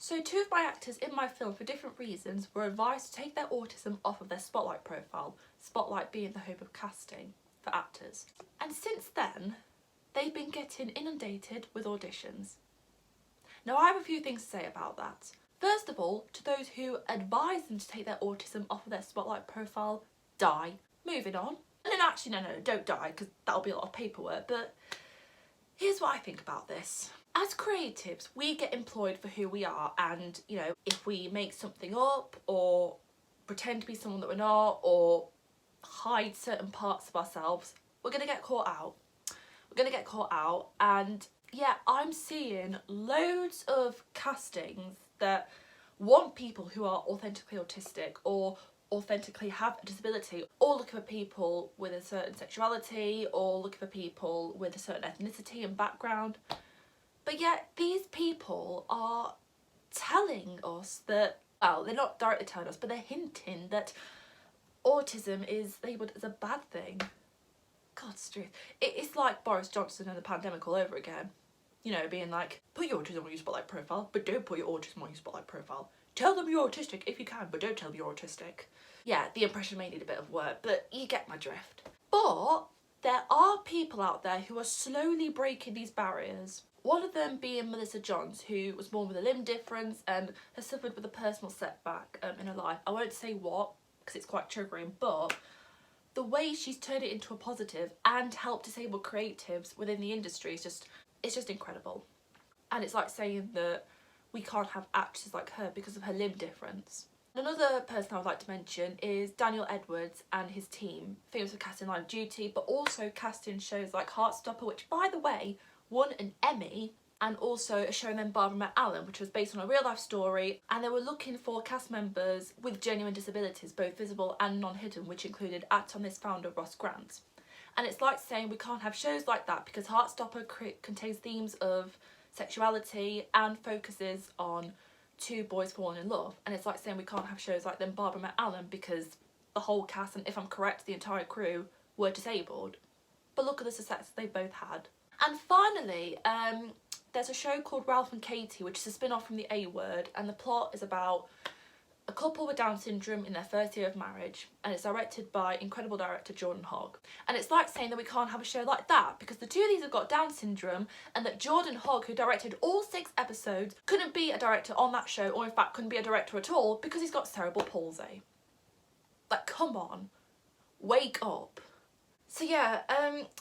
So 2 of my actors in my film, for different reasons, were advised to take their autism off of their Spotlight profile, Spotlight being the home of casting for actors. And since then, they've been getting inundated with auditions. Now I have a few things to say about that. First of all, to those who advise them to take their autism off of their Spotlight profile, die. Moving on. And then actually, no, don't die, because that'll be a lot of paperwork, but here's what I think about this. As creatives, we get employed for who we are, and, you know, if we make something up or pretend to be someone that we're not or hide certain parts of ourselves, we're going to get caught out. We're going to get caught out, and yeah, I'm seeing loads of castings that want people who are authentically autistic or authentically have a disability, or looking for people with a certain sexuality, or looking for people with a certain ethnicity and background. But yet these people are telling us that, well, they're not directly telling us, but they're hinting that autism is labelled as a bad thing. God's truth. It's like Boris Johnson and the pandemic all over again. You know, being like, put your autism on your Spotlight profile, but don't put your autism on your Spotlight profile. Tell them you're autistic if you can, but don't tell them you're autistic. Yeah, the impression may need a bit of work, but you get my drift. But there are people out there who are slowly breaking these barriers. One of them being Melissa Johns, who was born with a limb difference and has suffered with a personal setback in her life. I won't say what, because it's quite triggering, but the way she's turned it into a positive and helped disabled creatives within the industry is just, it's just incredible. And it's like saying that we can't have actresses like her because of her limb difference. Another person I would like to mention is Daniel Edwards and his team, famous for casting Line of Duty, but also casting shows like Heartstopper, which, by the way, won an Emmy, and also a show named Barbara Met Allen, which was based on a real life story, and they were looking for cast members with genuine disabilities, both visible and non-hidden, which included Act On This founder Ross Grant. And it's like saying we can't have shows like that because Heartstopper contains themes of sexuality and focuses on 2 boys falling in love, and it's like saying we can't have shows like them Barbara Met Allen because the whole cast, and if I'm correct, the entire crew, were disabled. But look at the success they both had. And finally, there's a show called Ralph and Katie, which is a spin-off from The A Word, and the plot is about a couple with Down syndrome in their first year of marriage, and it's directed by incredible director Jordan Hogg. And it's like saying that we can't have a show like that because the 2 of these have got Down syndrome, and that Jordan Hogg, who directed all 6 episodes, couldn't be a director on that show, or in fact couldn't be a director at all because he's got cerebral palsy. Like, come on, wake up. So yeah,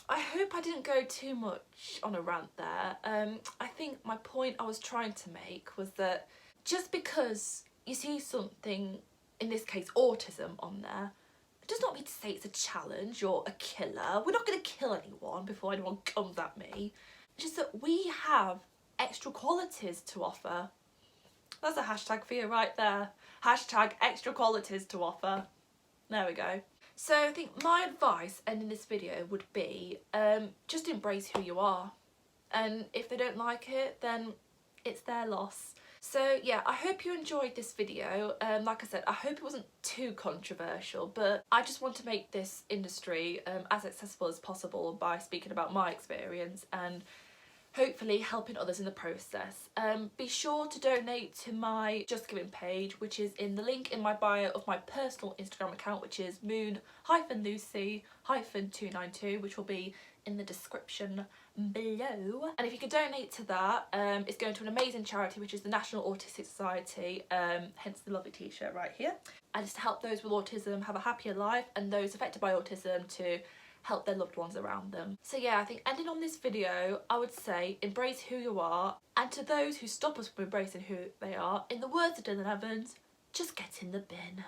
I hope I didn't go too much on a rant there. I think my point I was trying to make was that just because you see something, in this case autism, on there, it does not mean to say it's a challenge or a killer. We're not going to kill anyone before anyone comes at me. It's just that we have extra qualities to offer. That's a hashtag for you right there. Hashtag extra qualities to offer. There we go. So I think my advice ending this video would be just embrace who you are, and if they don't like it, then it's their loss. So yeah, I hope you enjoyed this video. Like I said, I hope it wasn't too controversial, but I just want to make this industry as accessible as possible by speaking about my experience and hopefully helping others in the process. Be sure to donate to my Just Giving page, which is in the link in my bio of my personal Instagram account, which is moon-lucy-292, which will be in the description below. And if you could donate to that, it's going to an amazing charity, which is the National Autistic Society, hence the lovely t-shirt right here. And it's to help those with autism have a happier life, and those affected by autism to help their loved ones around them. So yeah, I think ending on this video, I would say embrace who you are, and to those who stop us from embracing who they are, in the words of Dylan Evans, just get in the bin.